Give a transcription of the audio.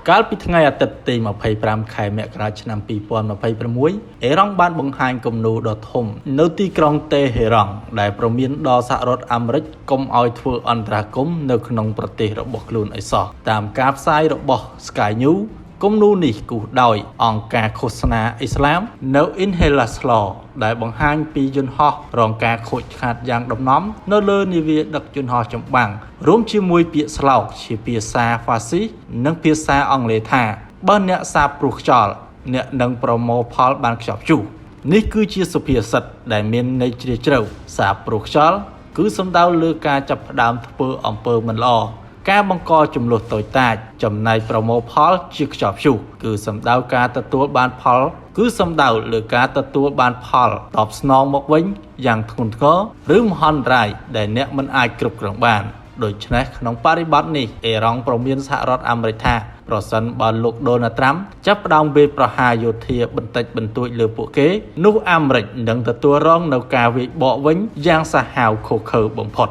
កាលពីថ្ងៃអាទិត្យទី25ខែមករាឆ្នាំ2026អេរ៉ង់បានបង្ហាញគំនូរដ៏ធំនៅទីក្រុងតេហេរ៉ង់ដែលប្រមានដល់សហរដ្ឋអាមេរិកកុំឲ្យធ្វើអន្តរាគមន៍នៅក្នុងប្រទេសរបស់ខ្លួនឲ្យសោះតាមការផ្សាយរបស់ Sky News គំនូរនេះគូសដោយអង្គការឃោសនាអ៊ីស្លាមនៅ Inhelas Law ដែលបង្ហាញពីយន្តហោះរងការខូចខាតយ៉ាងដំណំនៅលើនាវាដឹកយន្តហោះចម្បាំងរួមជាមួយពាក្យស្លោកជាភាសាហ្វាស៊ីនិងភាសាអង់គ្លេសថាបើអ្នកសាបព្រោះខ្យល់អ្នកនឹងប្រមូលផលបានខ្ជាប់ខ្ជួសនេះគឺជាសុភាសិតដែលមានន័យជ្រាលជ្រៅសាបព្រោះខ្យល់គឺសំដៅលើការចាប់ផ្ដើមធ្វើអំពើមិនល្អការបង្កចំនួនតូចតាចចំណែកប្រមូលផលជាខ្ជាប់ខ្ជួសគឺសំដៅការទទួលបានផលគឺសំដៅលើការទទួលបានផលតបស្នងមកវិញយ៉ាងធ្ងន់ធ្ងរឬមហន្តរាយដែលអ្នកមិនអាចគ្រប់គ្រងបានដូច្នេះក្នុងបរិបទនេះអេរ៉ង់ប្រមានសហរដ្ឋអាមេរិកថាប្រសិនបើលោកដូណាល់ត្រាំចាប់ផ្ដើមវាយប្រហារយោធាបន្តិចបន្តួចលើពួកគេនោះអាមេរិកនឹងទទួលរងនូវការវាយបកវិញយ៉ាងសាហាវឃោរឃៅបំផុត